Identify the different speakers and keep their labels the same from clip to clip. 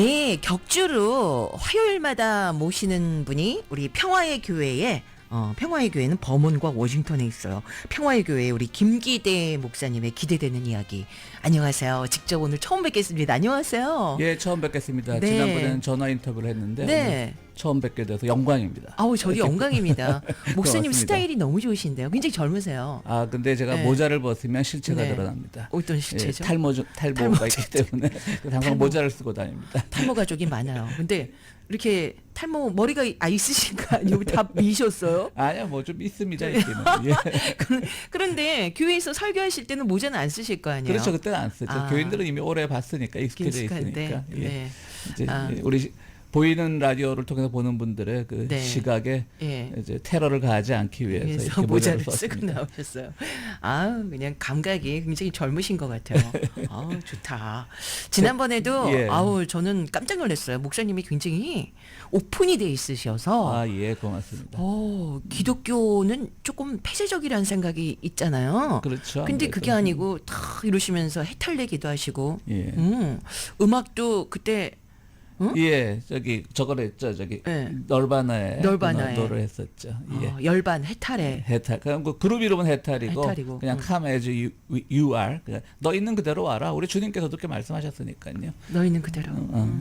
Speaker 1: 네, 격주로 화요일마다 모시는 분이 우리 평화의 교회에 평화의 교회는 버몬과 워싱턴에 있어요. 평화의 교회 우리 김기대 목사님의 기대되는 이야기. 안녕하세요. 직접 오늘 처음 뵙겠습니다. 안녕하세요.
Speaker 2: 예, 처음 뵙겠습니다.
Speaker 1: 네.
Speaker 2: 지난번에는 전화 인터뷰를 했는데
Speaker 1: 네.
Speaker 2: 오늘 처음 뵙게 돼서 영광입니다.
Speaker 1: 아우, 저도 영광입니다. 목사님
Speaker 2: 고맙습니다.
Speaker 1: 스타일이 너무 좋으신데요. 굉장히 젊으세요.
Speaker 2: 아, 근데 제가
Speaker 1: 네.
Speaker 2: 모자를 벗으면 실체가
Speaker 1: 네.
Speaker 2: 드러납니다.
Speaker 1: 어떤 실체죠?
Speaker 2: 예, 탈모가 있기 때문에 항상
Speaker 1: 탈모.
Speaker 2: 모자를 쓰고 다닙니다.
Speaker 1: 탈모 가족이 많아요. 근데 이렇게 탈모 머리가 있으신 거 아니고 다 미셨어요?
Speaker 2: 아니야, 뭐 좀 있습니다. 있기는. 예.
Speaker 1: 그런데 교회에서 설교하실 때는 모자는 안 쓰실 거 아니에요?
Speaker 2: 그렇죠. 그때는 안 쓰죠.
Speaker 1: 아.
Speaker 2: 교인들은 이미 오래 봤으니까 익숙해져
Speaker 1: 익숙한데,
Speaker 2: 있으니까. 예.
Speaker 1: 네.
Speaker 2: 이제
Speaker 1: 아.
Speaker 2: 우리 보이는 라디오를 통해서 보는 분들의 그
Speaker 1: 네.
Speaker 2: 시각에
Speaker 1: 예.
Speaker 2: 이제 테러를 가하지 않기 위해서
Speaker 1: 그래서
Speaker 2: 이렇게
Speaker 1: 모자를
Speaker 2: 모자를
Speaker 1: 쓰고
Speaker 2: 썼습니다.
Speaker 1: 나오셨어요. 아, 그냥 감각이 굉장히 젊으신 것 같아요. 아우, 좋다. 지난번에도
Speaker 2: 예.
Speaker 1: 아우, 저는 깜짝 놀랐어요. 목사님이 굉장히 오픈이 돼 있으셔서
Speaker 2: 아, 예, 고맙습니다.
Speaker 1: 기독교는 조금 폐쇄적이라는 생각이 있잖아요.
Speaker 2: 그렇죠.
Speaker 1: 근데
Speaker 2: 아무래도.
Speaker 1: 그게 아니고 다 이러시면서 해탈내기도 하시고,
Speaker 2: 예.
Speaker 1: 음악도 그때
Speaker 2: 예, 저걸 했죠.
Speaker 1: 예.
Speaker 2: 널바나에
Speaker 1: 널바나에.
Speaker 2: 노를 했었죠. 예.
Speaker 1: 열반 해탈에
Speaker 2: 해탈. 그럼 그 그룹 이름은 해탈이고,
Speaker 1: 해탈이고,
Speaker 2: 그냥 come as you are. 그냥 너 있는 그대로 와라. 우리 주님께서도 그렇게 말씀하셨으니까요.
Speaker 1: 너 있는 그대로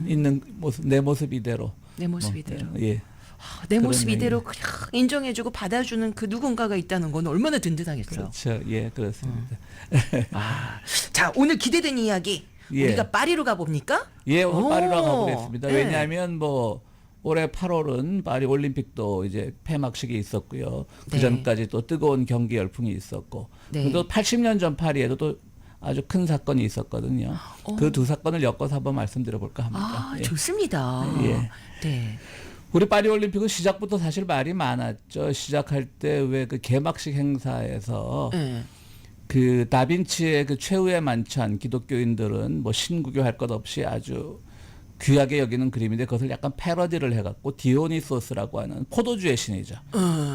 Speaker 2: 있는 모습, 내 모습 이대로.
Speaker 1: 내 모습 이대로
Speaker 2: 예.
Speaker 1: 내
Speaker 2: 그런
Speaker 1: 모습
Speaker 2: 얘기.
Speaker 1: 이대로 그냥 인정해주고 받아주는 그 누군가가 있다는 건 얼마나 든든하겠어요.
Speaker 2: 그렇죠. 예, 그렇습니다.
Speaker 1: 자, 오늘 기대된 이야기
Speaker 2: 예.
Speaker 1: 우리가 파리로 가봅니까?
Speaker 2: 예, 오늘
Speaker 1: 오.
Speaker 2: 파리로 가보겠습니다.
Speaker 1: 네.
Speaker 2: 왜냐하면 뭐 올해 8월은 파리 올림픽도 이제 폐막식이 있었고요. 그
Speaker 1: 네.
Speaker 2: 전까지 또 뜨거운 경기 열풍이 있었고,
Speaker 1: 네.
Speaker 2: 또 80년 전 파리에도 또 아주 큰 사건이 있었거든요. 그 두 사건을 엮어서 한번 말씀드려볼까 합니다.
Speaker 1: 아,
Speaker 2: 예.
Speaker 1: 좋습니다.
Speaker 2: 예.
Speaker 1: 네.
Speaker 2: 우리 파리 올림픽은 시작부터 사실 말이 많았죠. 시작할 때 왜 그 개막식 행사에서
Speaker 1: 네.
Speaker 2: 그 다빈치의 그 최후의 만찬, 기독교인들은 뭐 신구교 할 것 없이 아주 귀하게 여기는 그림인데 그것을 약간 패러디를 해갖고 디오니소스라고 하는 포도주의 신이죠.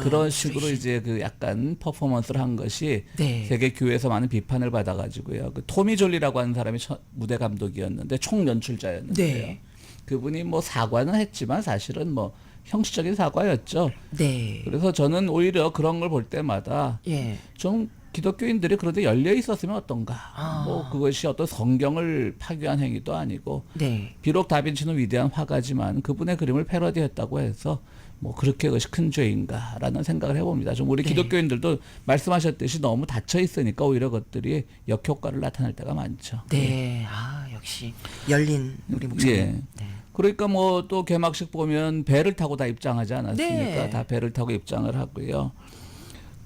Speaker 2: 그런 식으로 이제 그 약간 퍼포먼스를 한 것이
Speaker 1: 네.
Speaker 2: 세계 교회에서 많은 비판을 받아가지고요. 그 토미 졸리라고 하는 사람이 무대 감독이었는데 총 연출자였는데요.
Speaker 1: 네.
Speaker 2: 그분이 뭐 사과는 했지만 사실은 뭐 형식적인 사과였죠.
Speaker 1: 네.
Speaker 2: 그래서 저는 오히려 그런 걸 볼 때마다
Speaker 1: 예.
Speaker 2: 좀 기독교인들이 그런데 열려 있었으면 어떤가.
Speaker 1: 아.
Speaker 2: 뭐 그것이 어떤 성경을 파괴한 행위도 아니고
Speaker 1: 네.
Speaker 2: 비록 다빈치는 위대한 화가지만 그분의 그림을 패러디했다고 해서 뭐 그렇게 그것이 큰 죄인가라는 생각을 해봅니다. 좀 우리
Speaker 1: 네.
Speaker 2: 기독교인들도 말씀하셨듯이 너무 닫혀 있으니까 오히려 그것들이 역효과를 나타낼 때가 많죠.
Speaker 1: 네. 아, 역시 열린 우리 목사님.
Speaker 2: 예.
Speaker 1: 네.
Speaker 2: 그러니까 뭐 또 개막식 보면 배를 타고 다 입장하지 않았습니까?
Speaker 1: 네.
Speaker 2: 다 배를 타고 입장을 하고요.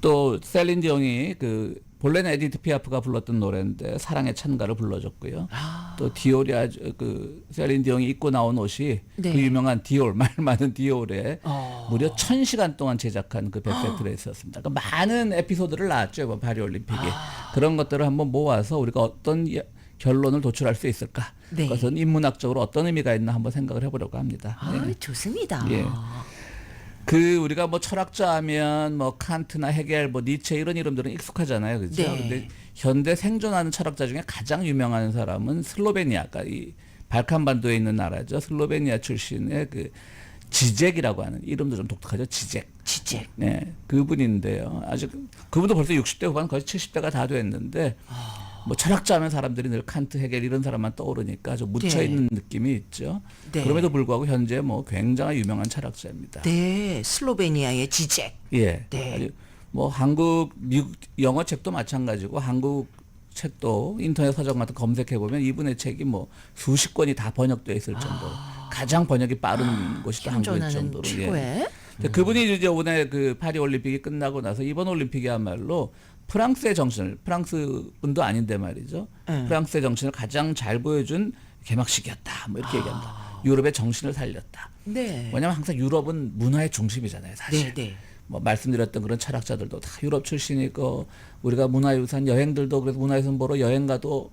Speaker 2: 또 셀린 디옹이 그 본래는 에디트 피아프가 불렀던 노래인데 사랑의 찬가를 불러줬고요.
Speaker 1: 아.
Speaker 2: 또 디올이 아주 그 셀린 디옹이 입고 나온 옷이
Speaker 1: 네.
Speaker 2: 그 유명한 디올 말 많은 디올에
Speaker 1: 어.
Speaker 2: 무려 1000시간 동안 제작한 그 백색 드레스였습니다. 그러니까 많은 에피소드를 낳았죠 이번 파리 올림픽이. 그런 것들을 한번 모아서 우리가 어떤 결론을 도출할 수 있을까?
Speaker 1: 네.
Speaker 2: 그것은 인문학적으로 어떤 의미가 있나 한번 생각을 해보려고 합니다.
Speaker 1: 아,
Speaker 2: 네.
Speaker 1: 좋습니다.
Speaker 2: 예. 그 우리가 뭐 철학자 하면 뭐 칸트나 헤겔, 뭐 니체 이런 이름들은 익숙하잖아요, 그렇죠?
Speaker 1: 네.
Speaker 2: 근데 현대 생존하는 철학자 중에 가장 유명한 사람은 슬로베니아가 이 발칸반도에 있는 나라죠. 슬로베니아 출신의 그 지젝이라고 하는 이름도 좀 독특하죠. 지젝.
Speaker 1: 지젝.
Speaker 2: 네, 그분인데요. 아직 그분도 벌써 60대 후반 거의 70대가 다 됐는데 뭐 철학자 하면 사람들이 늘 칸트, 헤겔 이런 사람만 떠오르니까 좀 묻혀 있는 느낌이 있죠.
Speaker 1: 네.
Speaker 2: 그럼에도 불구하고 현재 뭐 굉장히 유명한 철학자입니다.
Speaker 1: 네. 슬로베니아의 지젝.
Speaker 2: 예.
Speaker 1: 네.
Speaker 2: 아주 뭐 한국, 미국 영어 책도 마찬가지고 한국 책도 인터넷 서적 같은 거 검색해 보면 이분의 책이 뭐 수십 권이 다 번역돼 있을 정도로 가장 번역이 빠른 곳이 또 한국일
Speaker 1: 현존하는
Speaker 2: 정도로. 예.
Speaker 1: 최고의.
Speaker 2: 근데 그분이 이제 오늘 그 파리 올림픽이 끝나고 나서 이번 올림픽이야말로 프랑스의 정신을, 프랑스 분도 아닌데 말이죠. 프랑스의 정신을 가장 잘 보여준 개막식이었다. 뭐 이렇게 얘기합니다. 유럽의 정신을 살렸다.
Speaker 1: 네.
Speaker 2: 왜냐하면 항상 유럽은 문화의 중심이잖아요, 사실.
Speaker 1: 네, 네.
Speaker 2: 뭐 말씀드렸던 그런 철학자들도 다 유럽 출신이고 우리가 문화유산 여행들도 그래서 문화유산 보러 여행 가도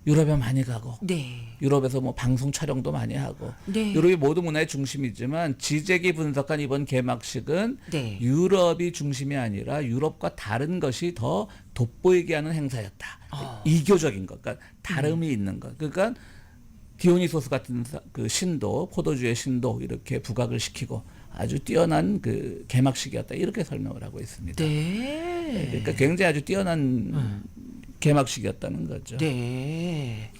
Speaker 2: 유럽에 많이 가고
Speaker 1: 네.
Speaker 2: 유럽에서 뭐 방송 촬영도 많이 하고
Speaker 1: 네.
Speaker 2: 유럽이 모두 문화의 중심이지만 지젝이 분석한 이번 개막식은
Speaker 1: 네.
Speaker 2: 유럽이 중심이 아니라 유럽과 다른 것이 더 돋보이게 하는 행사였다. 이교적인 것, 그러니까 다름이 있는 것. 그러니까 디오니소스 같은 그 신도, 포도주의 신도 이렇게 부각을 시키고 아주 뛰어난 그 개막식이었다 이렇게 설명을 하고 있습니다.
Speaker 1: 네.
Speaker 2: 그러니까 굉장히 아주 뛰어난 개막식이었다는 거죠.
Speaker 1: 네.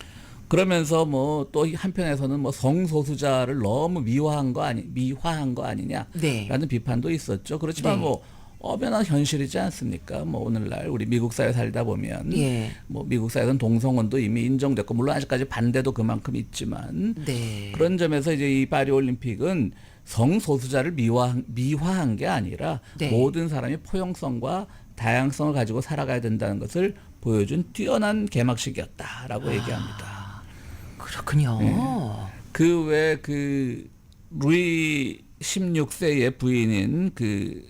Speaker 2: 그러면서 뭐 또 한편에서는 뭐 성소수자를 너무 미화한 거 아니냐라는
Speaker 1: 네.
Speaker 2: 비판도 있었죠. 그렇지만
Speaker 1: 네.
Speaker 2: 뭐 엄연한 현실이지 않습니까? 뭐 오늘날 우리 미국 사회 살다 보면
Speaker 1: 예.
Speaker 2: 뭐 미국 사회에서는 동성혼도 이미 인정됐고 물론 아직까지 반대도 그만큼 있지만
Speaker 1: 네.
Speaker 2: 그런 점에서 이제 이 파리 올림픽은 성소수자를 미화한 게 아니라
Speaker 1: 네.
Speaker 2: 모든 사람이 포용성과 다양성을 가지고 살아가야 된다는 것을 보여준 뛰어난 개막식이었다라고 얘기합니다.
Speaker 1: 그렇군요.
Speaker 2: 그 외 그 루이 16세의 부인인 그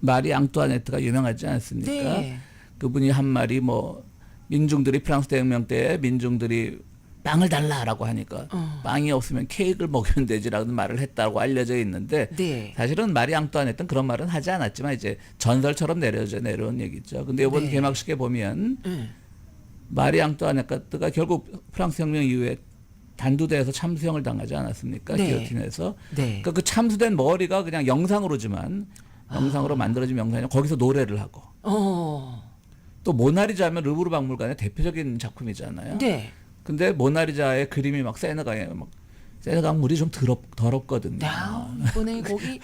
Speaker 2: 마리 앙뚜아네트가 유명하지 않습니까?
Speaker 1: 네.
Speaker 2: 그분이 한 말이 뭐 민중들이 프랑스 대혁명 때 민중들이 빵을 달라라고 하니까 빵이 없으면 케이크를 먹으면 되지라는 말을 했다고 알려져 있는데
Speaker 1: 네.
Speaker 2: 사실은 마리 앙뚜아네트는 그런 말은 하지 않았지만 이제 전설처럼 내려온 얘기죠. 근데 이번
Speaker 1: 네.
Speaker 2: 개막식에 보면 마리 앙뚜아네트가 결국 프랑스 혁명 이후에 단두대에서 참수형을 당하지 않았습니까?
Speaker 1: 네.
Speaker 2: 기요틴에서.
Speaker 1: 네.
Speaker 2: 그러니까 그 참수된 머리가 그냥 영상으로지만 영상으로 만들어진 영상이 거기서 노래를 하고 또 모나리자 하면 루브르 박물관의 대표적인 작품이잖아요.
Speaker 1: 네.
Speaker 2: 근데 모나리자의 그림이 막 세네강 물이 좀 더럽거든요.
Speaker 1: 야, 이번에 거기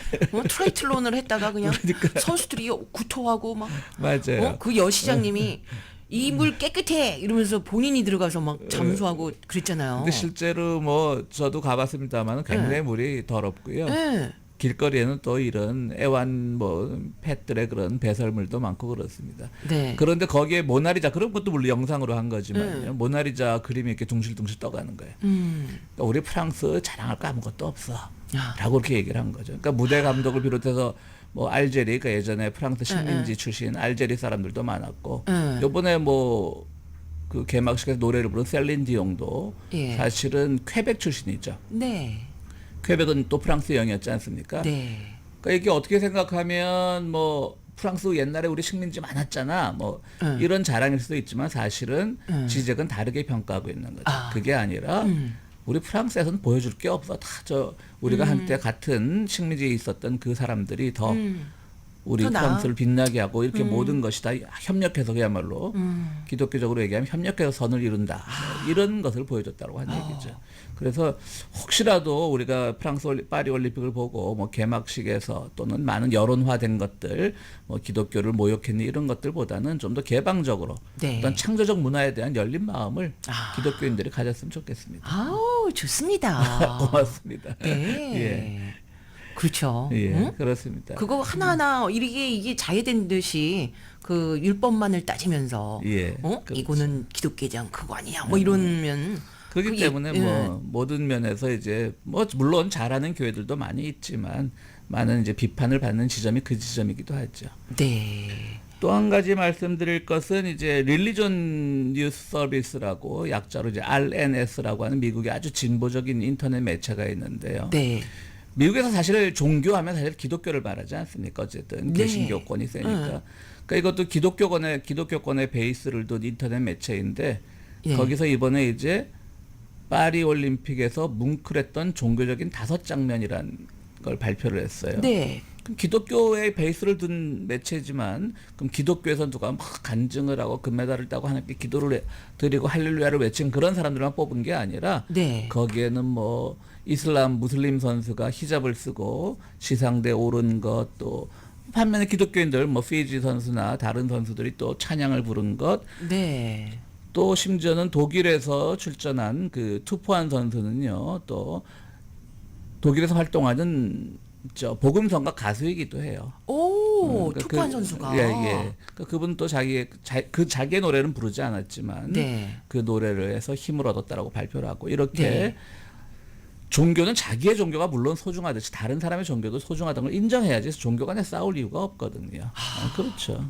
Speaker 1: 트라이틀론을 했다가 그냥 선수들이 구토하고 막
Speaker 2: 맞아요.
Speaker 1: 그 여시장님이 이 물 깨끗해 이러면서 본인이 들어가서 막 잠수하고 그랬잖아요.
Speaker 2: 근데 실제로 뭐 저도 가봤습니다만 굉장히 물이 더럽고요.
Speaker 1: 네.
Speaker 2: 길거리에는 또 이런 애완 뭐 펫들의 그런 배설물도 많고 그렇습니다.
Speaker 1: 네.
Speaker 2: 그런데 거기에 모나리자 그런 것도 물론 영상으로 한 거지만요. 모나리자 그림이 이렇게 둥실둥실 떠가는 거예요. 그러니까 우리 프랑스 자랑할 거 아무것도 없어. 라고 그렇게 얘기를 한 거죠. 그러니까 무대 감독을 비롯해서 뭐 알제리, 그러니까 예전에 프랑스 식민지 출신 알제리 사람들도 많았고 요번에 뭐 그 개막식에서 노래를 부른 셀린 디옹도
Speaker 1: 예.
Speaker 2: 사실은 퀘벡 출신이죠.
Speaker 1: 네.
Speaker 2: 퀘벡은 또 프랑스 영이었지 않습니까?
Speaker 1: 네.
Speaker 2: 그러니까 이게 어떻게 생각하면 뭐 프랑스 옛날에 우리 식민지 많았잖아. 뭐 이런 자랑일 수도 있지만 사실은 지적은 다르게 평가하고 있는 거죠. 그게 아니라 우리 프랑스에서는 보여줄 게 없어. 다 우리가 한때 같은 식민지에 있었던 그 사람들이 더 우리
Speaker 1: 더 나아.
Speaker 2: 프랑스를 빛나게 하고 이렇게 모든 것이 다 협력해서 그야말로 기독교적으로 얘기하면 협력해서 선을 이룬다. 이런 것을 보여줬다고 한 얘기죠. 그래서 혹시라도 우리가 프랑스 파리 올림픽을 보고 뭐 개막식에서 또는 많은 여론화된 것들, 뭐 기독교를 모욕했니 이런 것들보다는 좀 더 개방적으로
Speaker 1: 네.
Speaker 2: 어떤 창조적 문화에 대한 열린 마음을 기독교인들이 가졌으면 좋겠습니다.
Speaker 1: 아우, 좋습니다.
Speaker 2: 고맙습니다.
Speaker 1: 네.
Speaker 2: 예.
Speaker 1: 그렇죠.
Speaker 2: 예,
Speaker 1: 응?
Speaker 2: 그렇습니다.
Speaker 1: 그거 하나하나 이게 자해된 듯이 그 율법만을 따지면서
Speaker 2: 예, 그렇죠.
Speaker 1: 이거는 기독교장 그거 아니냐 뭐 이러면
Speaker 2: 그렇기
Speaker 1: 그게,
Speaker 2: 때문에 뭐 모든 면에서 이제 뭐 물론 잘하는 교회들도 많이 있지만 많은 이제 비판을 받는 지점이 그 지점이기도 하죠.
Speaker 1: 네.
Speaker 2: 또 한 가지 말씀드릴 것은 이제 릴리전 뉴스 서비스라고 약자로 이제 RNS라고 하는 미국의 아주 진보적인 인터넷 매체가 있는데요.
Speaker 1: 네.
Speaker 2: 미국에서 사실 종교하면 사실 기독교를 말하지 않습니까? 어쨌든
Speaker 1: 네.
Speaker 2: 개신교권이 세니까. 그러니까 이것도 기독교권의 베이스를 둔 인터넷 매체인데
Speaker 1: 예.
Speaker 2: 거기서 이번에 이제 파리 올림픽에서 뭉클했던 종교적인 5장면이란 걸 발표를 했어요.
Speaker 1: 네.
Speaker 2: 그럼 기독교의 베이스를 둔 매체지만 그럼 기독교에서 누가 막 간증을 하고 금메달을 따고 하나님께 기도를 드리고 할렐루야를 외친 그런 사람들만 뽑은 게 아니라
Speaker 1: 네.
Speaker 2: 거기에는 뭐 이슬람 무슬림 선수가 히잡을 쓰고 시상대에 오른 것 또 반면에 기독교인들 뭐 피지 선수나 다른 선수들이 또 찬양을 부른 것
Speaker 1: 네.
Speaker 2: 또 심지어는 독일에서 출전한 그 투포한 선수는요 또 독일에서 활동하는 복음성가 가수이기도 해요.
Speaker 1: 오,
Speaker 2: 그러니까
Speaker 1: 투포한 선수가.
Speaker 2: 예, 예. 그러니까 그분 또 자기의 노래는 부르지 않았지만
Speaker 1: 네.
Speaker 2: 그 노래를 해서 힘을 얻었다라고 발표를 하고 이렇게
Speaker 1: 네.
Speaker 2: 종교는 자기의 종교가 물론 소중하듯이 다른 사람의 종교도 소중하다는 걸 인정해야지 종교 간에 싸울 이유가 없거든요. 그렇죠.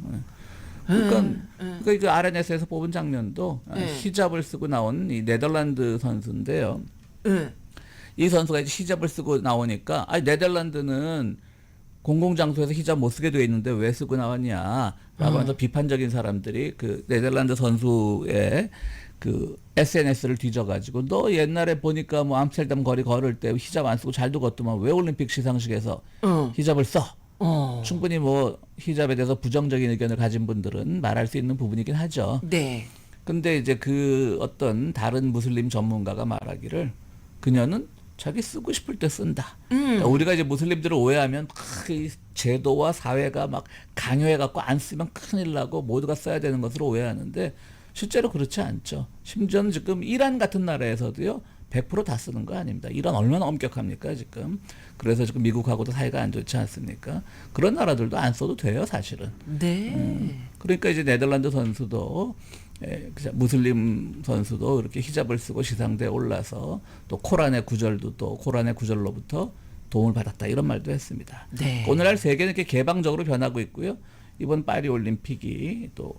Speaker 2: 그러니까 그 RNS에서 뽑은 장면도 히잡을 쓰고 나온 이 네덜란드 선수인데요. 이 선수가 이제 히잡을 쓰고 나오니까 네덜란드는 공공장소에서 히잡 못 쓰게 돼 있는데 왜 쓰고 나왔냐라고 하면서 비판적인 사람들이 그 네덜란드 선수의 그 SNS를 뒤져가지고 너 옛날에 보니까 뭐 암스테르담 거리 걸을 때 히잡 안 쓰고 잘도 걷더만 왜 올림픽 시상식에서 히잡을 써? 충분히 뭐 히잡에 대해서 부정적인 의견을 가진 분들은 말할 수 있는 부분이긴 하죠.
Speaker 1: 네.
Speaker 2: 근데 이제 그 어떤 다른 무슬림 전문가가 말하기를 그녀는 자기 쓰고 싶을 때 쓴다. 그러니까 우리가 이제 무슬림들을 오해하면 이 제도와 사회가 막 강요해갖고 안 쓰면 큰일 나고 모두가 써야 되는 것으로 오해하는데 실제로 그렇지 않죠. 심지어는 지금 이란 같은 나라에서도요 100% 다 쓰는 거 아닙니다. 이란 얼마나 엄격합니까 지금. 그래서 지금 미국하고도 사이가 안 좋지 않습니까? 그런 나라들도 안 써도 돼요 사실은.
Speaker 1: 네.
Speaker 2: 그러니까 이제 네덜란드 선수도 무슬림 선수도 이렇게 히잡을 쓰고 시상대에 올라서 또 코란의 구절도 또 코란의 구절로부터 도움을 받았다 이런 말도 했습니다.
Speaker 1: 네.
Speaker 2: 오늘날 세계는 이렇게 개방적으로 변하고 있고요. 이번 파리 올림픽이 또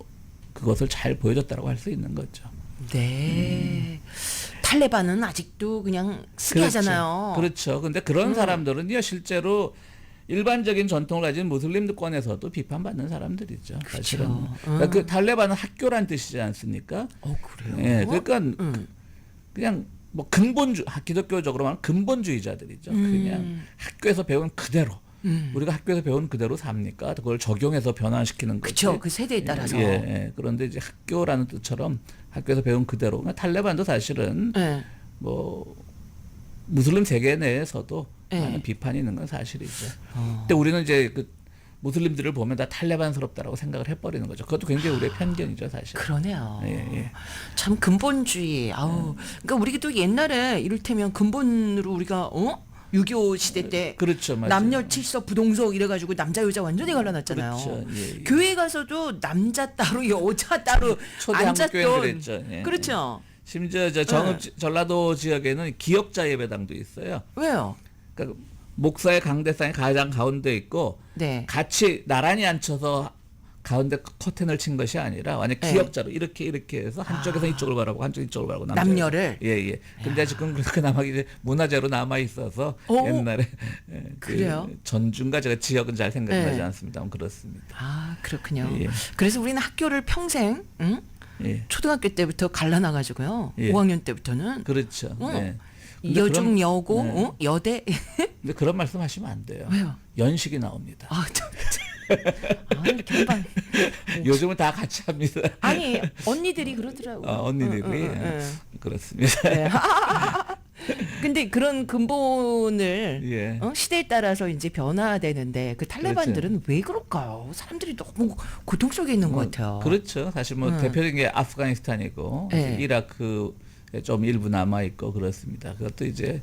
Speaker 2: 그것을 잘 보여줬다고 할 수 있는 거죠.
Speaker 1: 네. 탈레반은 아직도 그냥 쓰게 하잖아요.
Speaker 2: 그렇죠. 근데 그런 사람들은요 실제로 일반적인 전통을 가진 무슬림권에서도 비판받는 사람들이죠. 사실은. 그러니까 그 탈레반은 학교란 뜻이지 않습니까?
Speaker 1: 그래요?
Speaker 2: 예, 그러니까 그냥 뭐 기독교적으로 말하면 근본주의자들이죠. 그냥 학교에서 배운 그대로. 우리가 학교에서 배운 그대로 삽니까? 그걸 적용해서 변화시키는 거죠.
Speaker 1: 그렇죠. 그 세대에 따라서.
Speaker 2: 예. 그런데 이제 학교라는 뜻처럼 학교에서 배운 그대로. 그러니까 탈레반도 사실은 뭐 무슬림 세계 내에서도 많은 비판이 있는 건 사실이죠. 근데 우리는 이제 그 무슬림들을 보면 다 탈레반스럽다라고 생각을 해버리는 거죠. 그것도 굉장히 우리의 편견이죠, 사실.
Speaker 1: 그러네요.
Speaker 2: 예.
Speaker 1: 참 근본주의. 그러니까 우리가 또 옛날에 이를테면 근본으로 우리가 6.25 시대 때
Speaker 2: 그렇죠, 맞아요.
Speaker 1: 남녀 칠석 부동석 이래가지고 남자 여자 완전히 갈라놨잖아요.
Speaker 2: 그렇죠. 예.
Speaker 1: 교회 가서도 남자 따로 여자 따로
Speaker 2: 초대 한국
Speaker 1: 앉았던.
Speaker 2: 교회는 그랬죠. 예.
Speaker 1: 그렇죠.
Speaker 2: 심지어 전라도 지역에는 기역자 예배당도 있어요.
Speaker 1: 왜요?
Speaker 2: 그러니까 목사의 강대상이 가장 가운데 있고
Speaker 1: 네.
Speaker 2: 같이 나란히 앉혀서 가운데 커튼을 친 것이 아니라 완전 기역자로 이렇게 해서 한쪽에서 이쪽을 바라보고 한쪽 이쪽을 바라보고
Speaker 1: 남녀를.
Speaker 2: 예. 근데 지금 그나마 이제 문화재로 남아 있어서 옛날에
Speaker 1: 그래요?
Speaker 2: 전주인가 제가 지역은 잘 생각나지 않습니다만 그렇습니다.
Speaker 1: 그렇군요.
Speaker 2: 예.
Speaker 1: 그래서 우리는 학교를 평생
Speaker 2: 예.
Speaker 1: 초등학교 때부터 갈라놔가지고요.
Speaker 2: 예.
Speaker 1: 5학년 때부터는
Speaker 2: 그렇죠. 예. 근데
Speaker 1: 여중 여고 여대.
Speaker 2: 근데 그런 말씀 하시면 안 돼요.
Speaker 1: 왜요?
Speaker 2: 연식이 나옵니다.
Speaker 1: 이렇게 한방.
Speaker 2: 요즘은 다 같이 합니다.
Speaker 1: 아니 언니들이 그러더라고요.
Speaker 2: 언니들이 그렇습니다.
Speaker 1: 네. 근데 그런 근본을
Speaker 2: 예.
Speaker 1: 시대에 따라서 이제 변화되는데 그 탈레반들은
Speaker 2: 그렇죠.
Speaker 1: 왜 그럴까요? 사람들이 너무 고통 속에 있는 것 같아요.
Speaker 2: 그렇죠. 사실 뭐 대표적인 게 아프가니스탄이고
Speaker 1: 네.
Speaker 2: 이라크에 좀 일부 남아 있고 그렇습니다. 그것도 이제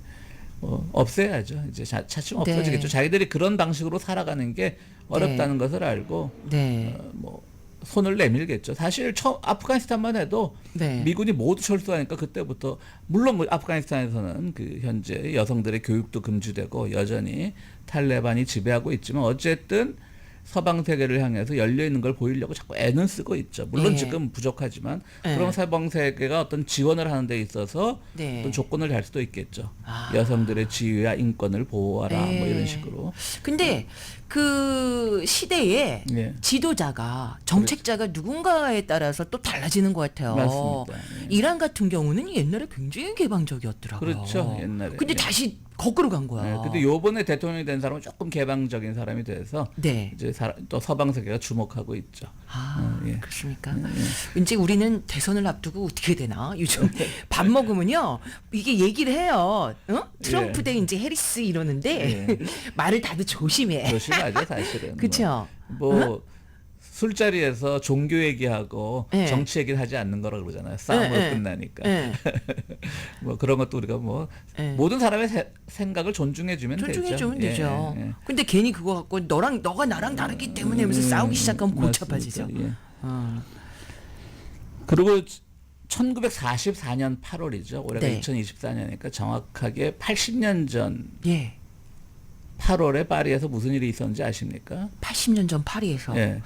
Speaker 2: 없애야죠. 이제 차츰 없어지겠죠.
Speaker 1: 네.
Speaker 2: 자기들이 그런 방식으로 살아가는 게 어렵다는 것을 알고
Speaker 1: 네.
Speaker 2: 뭐 손을 내밀겠죠. 사실 아프가니스탄만 해도
Speaker 1: 네.
Speaker 2: 미군이 모두 철수하니까 그때부터 물론 뭐 아프가니스탄에서는 그 현재 여성들의 교육도 금지되고 여전히 탈레반이 지배하고 있지만 어쨌든 서방 세계를 향해서 열려 있는 걸 보이려고 자꾸 애는 쓰고 있죠. 물론
Speaker 1: 예.
Speaker 2: 지금 부족하지만
Speaker 1: 예.
Speaker 2: 그럼 서방 세계가 어떤 지원을 하는 데 있어서
Speaker 1: 네.
Speaker 2: 어떤 조건을 달 수도 있겠죠. 여성들의 지위와 인권을 보호하라 뭐
Speaker 1: 예.
Speaker 2: 이런 식으로.
Speaker 1: 근데 그 시대에
Speaker 2: 예.
Speaker 1: 지도자가 정책자가 누군가에 따라서 또 달라지는 것 같아요.
Speaker 2: 맞습니다. 예.
Speaker 1: 이란 같은 경우는 옛날에 굉장히 개방적이었더라고요.
Speaker 2: 그렇죠, 옛날에.
Speaker 1: 근데
Speaker 2: 예.
Speaker 1: 다시 거꾸로 간 거야.
Speaker 2: 네, 근데 요번에 대통령이 된 사람은 조금 개방적인 사람이 돼서
Speaker 1: 네.
Speaker 2: 이제 또 서방 세계가 주목하고 있죠. 예.
Speaker 1: 그렇습니까? 이제 우리는 대선을 앞두고 어떻게 되나? 요즘 밥 먹으면요 이게 얘기를 해요. 트럼프
Speaker 2: 예.
Speaker 1: 대 이제 해리스 이러는데 말을 다들 조심해.
Speaker 2: 조심하죠, 사실은.
Speaker 1: 그렇죠.
Speaker 2: 뭐 술자리에서 종교 얘기하고
Speaker 1: 예.
Speaker 2: 정치 얘기를 하지 않는 거라 그러잖아요. 싸움으로
Speaker 1: 예.
Speaker 2: 끝나니까.
Speaker 1: 예.
Speaker 2: 뭐 그런 것도 우리가 뭐
Speaker 1: 예.
Speaker 2: 모든 사람의 생각을 존중해주면 되죠.
Speaker 1: 존중해주면 되죠.
Speaker 2: 예.
Speaker 1: 근데 괜히 그거 갖고 너가 나랑 다르기 때문에 하면서 싸우기 시작하면 골치 아파지죠.
Speaker 2: 맞습니다. 예. 그리고 1944년 8월이죠. 올해가
Speaker 1: 네.
Speaker 2: 2024년이니까 정확하게 80년 전
Speaker 1: 예.
Speaker 2: 8월에 파리에서 무슨 일이 있었는지 아십니까?
Speaker 1: 80년 전 파리에서.
Speaker 2: 예.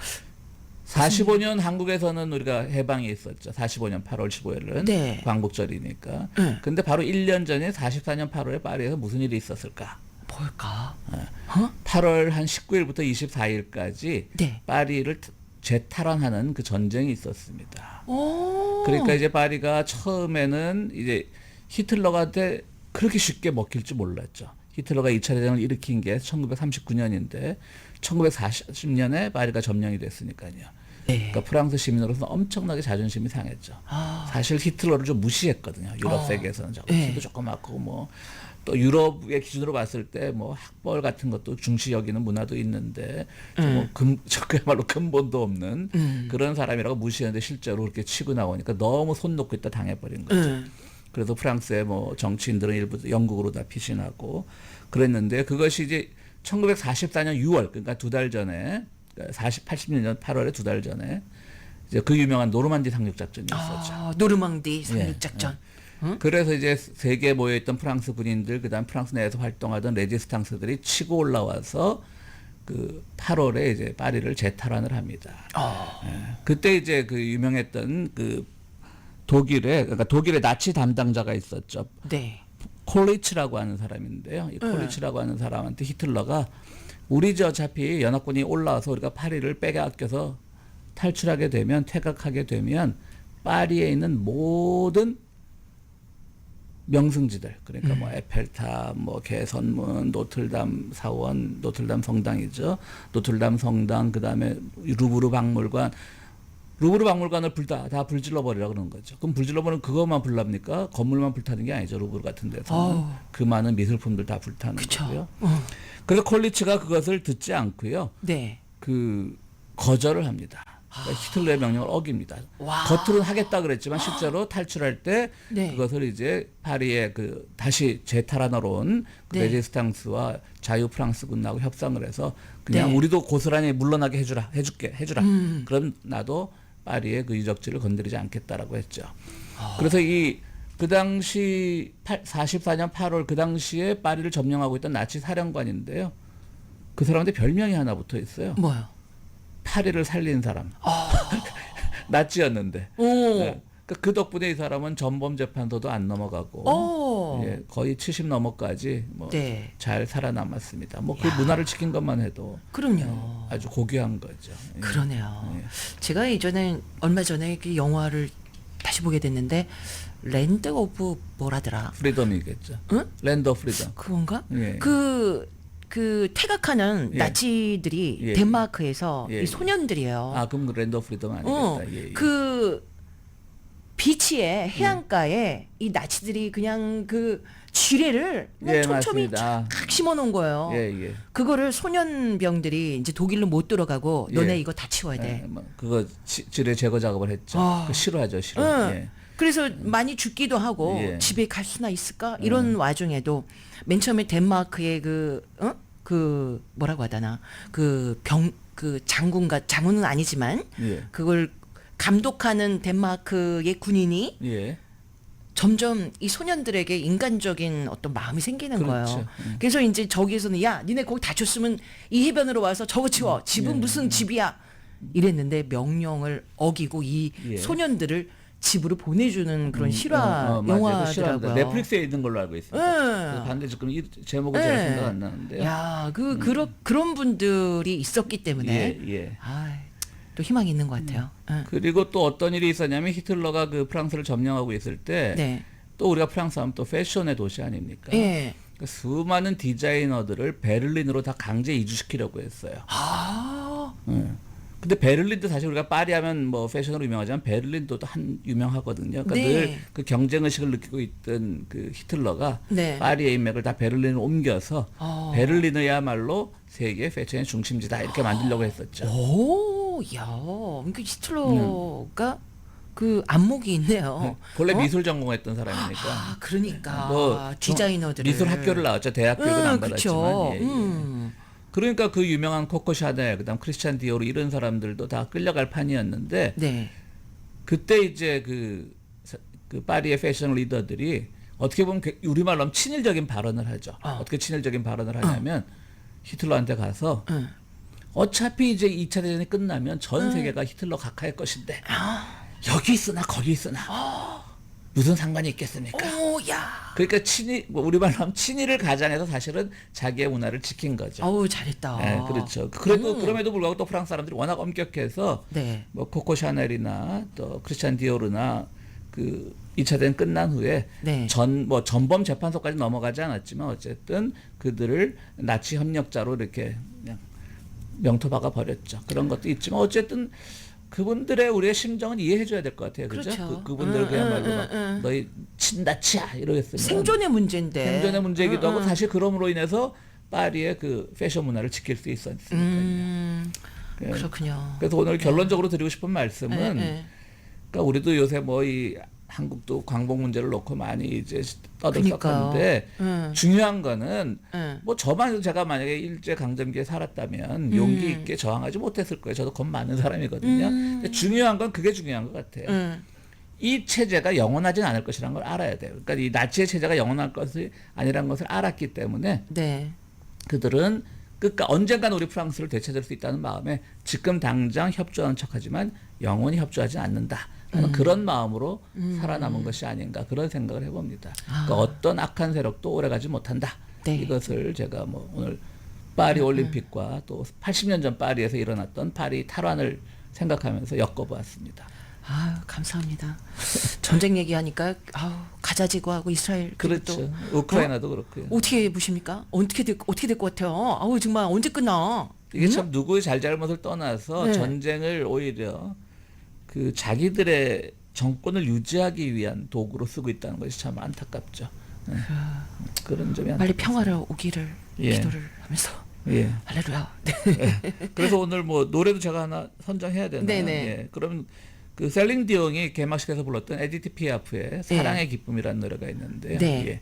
Speaker 2: 45년 한국에서는 우리가 해방이 있었죠. 45년 8월 15일은
Speaker 1: 네.
Speaker 2: 광복절이니까.
Speaker 1: 네.
Speaker 2: 근데 바로 1년 전에 44년 8월에 파리에서 무슨 일이 있었을까?
Speaker 1: 뭘까?
Speaker 2: 8월 한 19일부터 24일까지
Speaker 1: 네.
Speaker 2: 파리를 재탈환하는 그 전쟁이 있었습니다.
Speaker 1: 오.
Speaker 2: 그러니까 이제 파리가 처음에는 이제 히틀러한테 그렇게 쉽게 먹힐 줄 몰랐죠. 히틀러가 2차 대전을 일으킨 게 1939년인데 1940년에 파리가 점령이 됐으니까요.
Speaker 1: 네.
Speaker 2: 그러니까 프랑스 시민으로서 엄청나게 자존심이 상했죠. 사실 히틀러를 좀 무시했거든요. 유럽 세계에서는
Speaker 1: 네.
Speaker 2: 키도 조그맣고 뭐 또 유럽의 기준으로 봤을 때 뭐 학벌 같은 것도 중시 여기는 문화도 있는데 그야말로 근본도 없는 그런 사람이라고 무시했는데 실제로 그렇게 치고 나오니까 너무 손 놓고 있다 당해버린 거죠. 그래서 프랑스의 뭐 정치인들은 일부 영국으로 다 피신하고 그랬는데 그것이 이제 1944년 6월 그러니까 2달 전에 80년 8월에 2달 전에 이제 그 유명한 노르만디 상륙 작전이 있었죠.
Speaker 1: 노르망디 상륙작전.
Speaker 2: 그래서 이제 세계에 모여있던 프랑스 군인들 그다음 프랑스 내에서 활동하던 레지스탕스들이 치고 올라와서 그 8월에 이제 파리를 재탈환을 합니다. 그때 이제 그 유명했던 그 그러니까 독일의 나치 담당자가 있었죠.
Speaker 1: 네.
Speaker 2: 콜리츠라고 하는 사람인데요. 이 콜리츠라고 하는 사람한테 히틀러가 우리 어차피 연합군이 올라와서 우리가 파리를 빼앗겨서 탈출하게 되면 퇴각하게 되면 파리에 있는 모든 명승지들 그러니까 뭐 에펠탑, 뭐 개선문, 노틀담 사원, 노틀담 성당이죠. 노틀담 성당 그다음에 루브르 박물관 루브르 박물관을 다 불질러 버리라 그러는 거죠. 그럼 불질러 버리면 그것만 불납니까? 건물만 불타는 게 아니죠. 루브르 같은 데서는 그 많은 미술품들 다 불타는 거고요. 그래서 콜리츠가 그것을 듣지 않고요.
Speaker 1: 네.
Speaker 2: 그 거절을 합니다. 그러니까 히틀러의 명령을 어깁니다.
Speaker 1: 와.
Speaker 2: 겉으로는 하겠다 그랬지만 실제로 탈출할 때
Speaker 1: 네.
Speaker 2: 그것을 이제 파리에 그 다시 재탈환하러 온 그
Speaker 1: 네.
Speaker 2: 레지스탕스와 자유 프랑스군하고 협상을 해서 그냥
Speaker 1: 네.
Speaker 2: 우리도 고스란히 물러나게 해주라. 그럼 나도 파리의 그 유적지를 건드리지 않겠다라고 했죠. 그래서 그 당시 44년 8월 그 당시에 파리를 점령하고 있던 나치 사령관인데요. 그 사람한테 별명이 하나 붙어 있어요.
Speaker 1: 뭐요?
Speaker 2: 파리를 살린 사람. 나치였는데.
Speaker 1: 오.
Speaker 2: 네. 그 덕분에 이 사람은 전범 재판소도 안 넘어가고 예, 거의 70 넘어까지 뭐
Speaker 1: 네.
Speaker 2: 잘 살아남았습니다. 뭐 그 문화를 지킨 것만 해도
Speaker 1: 그럼요.
Speaker 2: 아주 고귀한 거죠. 예.
Speaker 1: 그러네요.
Speaker 2: 예.
Speaker 1: 제가 얼마 전에 그 영화를 다시 보게 됐는데 랜드 오브 뭐라더라.
Speaker 2: 프리덤이겠죠.
Speaker 1: 응?
Speaker 2: 랜드 오브 프리덤.
Speaker 1: 그건가?
Speaker 2: 예.
Speaker 1: 그 퇴각하는
Speaker 2: 예.
Speaker 1: 나치들이
Speaker 2: 예.
Speaker 1: 덴마크에서
Speaker 2: 예.
Speaker 1: 이 소년들이에요.
Speaker 2: 아 그럼 그 랜드 오브 프리덤 아니겠다. 예, 예.
Speaker 1: 그 비치에 해안가에 이 나치들이 그냥 그 쥐레를 그냥
Speaker 2: 예,
Speaker 1: 촘촘히
Speaker 2: 맞습니다.
Speaker 1: 쫙 심어놓은 거예요.
Speaker 2: 예, 예.
Speaker 1: 그거를 소년병들이 이제 독일로 못 들어가고
Speaker 2: 예.
Speaker 1: 너네 이거 다 치워야 돼.
Speaker 2: 예, 뭐 그거 지뢰 제거 작업을 했죠. 그거 싫어하죠, 싫어.
Speaker 1: 응.
Speaker 2: 예.
Speaker 1: 그래서 많이 죽기도 하고
Speaker 2: 예.
Speaker 1: 집에 갈 수나 있을까 이런 와중에도 맨 처음에 덴마크의 그 뭐라고 하다나 그 장군은 아니지만
Speaker 2: 예.
Speaker 1: 그걸 감독하는 덴마크의 군인이
Speaker 2: 예.
Speaker 1: 점점 이 소년들에게 인간적인 어떤 마음이 생기는
Speaker 2: 그렇죠.
Speaker 1: 거예요. 그래서 이제 저기에서는 야, 니네 거기 다쳤으면 이 해변으로 와서 저거 치워. 집은 무슨 집이야. 이랬는데 명령을 어기고 이
Speaker 2: 예.
Speaker 1: 소년들을 집으로 보내주는 그런 실화
Speaker 2: 맞아요. 그거
Speaker 1: 영화더라고요.
Speaker 2: 실화입니다. 넷플릭스에 있는 걸로 알고 있습니다.
Speaker 1: 예.
Speaker 2: 반대 지금 이 제목은 잘 생각 안 나는데요.
Speaker 1: 야, 그런 분들이 있었기 때문에
Speaker 2: 예, 예.
Speaker 1: 또 희망이 있는 것 같아요. 예.
Speaker 2: 그리고 또 어떤 일이 있었냐면 히틀러가 그 프랑스를 점령하고 있을 때 또
Speaker 1: 네.
Speaker 2: 우리가 프랑스 하면 또 패션의 도시 아닙니까?
Speaker 1: 예.
Speaker 2: 그러니까 수많은 디자이너들을 베를린으로 다 강제 이주시키려고 했어요. 근데 베를린도 사실 우리가 파리 하면 뭐 패션으로 유명하지만 베를린도 한 유명하거든요. 그러니까
Speaker 1: 네.
Speaker 2: 늘 그 경쟁 의식을 느끼고 있던 그 히틀러가
Speaker 1: 네.
Speaker 2: 파리의 인맥을 다 베를린으로 옮겨서 베를린이야말로 세계 패션의 중심지다 이렇게 만들려고 했었죠.
Speaker 1: 오, 야, 그러니까 히틀러가 그 안목이 있네요.
Speaker 2: 원래 미술 전공했던 사람이니까.
Speaker 1: 그러니까
Speaker 2: 뭐
Speaker 1: 디자이너들
Speaker 2: 미술 학교를 나왔죠. 대학교는 안 받았지만. 예, 예. 그러니까 그 유명한 코코 샤넬, 그다음 크리스찬 디오르 이런 사람들도 다 끌려갈 판이었는데
Speaker 1: 네.
Speaker 2: 그때 이제 그 파리의 패션 리더들이 어떻게 보면 우리말로 하면 친일적인 발언을 하죠. 어떻게 친일적인 발언을 하냐면 히틀러한테 가서 어차피 이제 2차 대전이 끝나면 전 세계가 히틀러 각하의 것인데 여기 있으나 거기 있으나 무슨 상관이 있겠습니까?
Speaker 1: 오, 야.
Speaker 2: 그러니까 친일, 뭐 우리말로 하면 친일을 가장해서 사실은 자기의 문화를 지킨 거죠.
Speaker 1: 어우, 잘했다.
Speaker 2: 네, 그렇죠. 그래도 그럼에도 불구하고 또 프랑스 사람들이 워낙 엄격해서
Speaker 1: 네.
Speaker 2: 뭐 코코 샤넬이나 또 크리스찬 디오르나 그 2차 대전 끝난 후에
Speaker 1: 네.
Speaker 2: 뭐 전범 재판소까지 넘어가지 않았지만 어쨌든 그들을 나치 협력자로 이렇게 그냥 명토박아 버렸죠. 그런 것도 있지만 어쨌든 그분들의 우리의 심정은 이해해줘야 될 것 같아요. 그죠?
Speaker 1: 그렇죠.
Speaker 2: 그분들 그야말로 막 너희 친나치야 이러겠으면
Speaker 1: 생존의 문제인데.
Speaker 2: 생존의 문제이기도 하고 사실 그럼으로 인해서 파리의 그 패션 문화를 지킬 수 있었으니까요. 예.
Speaker 1: 그렇군요.
Speaker 2: 그래서 오늘 결론적으로 드리고 싶은 말씀은
Speaker 1: 네.
Speaker 2: 그러니까 우리도 요새 뭐 이 한국도 광복 문제를 놓고 많이 이제
Speaker 1: 그러니까요.
Speaker 2: 떠들썩하는데 중요한 거는
Speaker 1: 네.
Speaker 2: 뭐 저만 제가 만약에 일제 강점기에 살았다면 용기 있게 저항하지 못했을 거예요. 저도 겁 많은 사람이거든요. 근데 중요한 건 그게 중요한 것 같아요. 이 체제가 영원하진 않을 것이라는 걸 알아야 돼요. 그러니까 이 나치의 체제가 영원할 것이 아니라는 것을 알았기 때문에
Speaker 1: 네.
Speaker 2: 그들은 언젠간 우리 프랑스를 되찾을 수 있다는 마음에 지금 당장 협조하는 척하지만 영원히 협조하지 않는다. 하는 그런 마음으로 살아남은 것이 아닌가 그런 생각을 해봅니다. 그러니까 어떤 악한 세력도 오래가지 못한다.
Speaker 1: 네.
Speaker 2: 이것을 제가 뭐 오늘 파리 올림픽과 또 80년 전 파리에서 일어났던 파리 탈환을 생각하면서 엮어보았습니다.
Speaker 1: 아, 감사합니다. 전쟁 얘기하니까 가자지구하고 이스라엘
Speaker 2: 그렇죠. 우크라이나도 그렇고요.
Speaker 1: 어떻게 보십니까? 어떻게 될 것 같아요? 아우 정말 언제 끝나?
Speaker 2: 이게 참 누구의 잘잘못을 떠나서
Speaker 1: 네.
Speaker 2: 전쟁을 오히려 그 자기들의 정권을 유지하기 위한 도구로 쓰고 있다는 것이 참 안타깝죠. 네. 그런 점이
Speaker 1: 빨리
Speaker 2: 안타깝습니다.
Speaker 1: 평화를 오기를
Speaker 2: 예.
Speaker 1: 기도를 하면서
Speaker 2: 예.
Speaker 1: 할렐루야. 네.
Speaker 2: 그래서 오늘 뭐 노래도 제가 하나 선정해야 되나요?
Speaker 1: 네네.
Speaker 2: 예. 그럼 그 셀링 디옹이 개막식에서 불렀던 에디트 피아프의 사랑의 기쁨이라는 노래가 있는데요.
Speaker 1: 네.
Speaker 2: 예.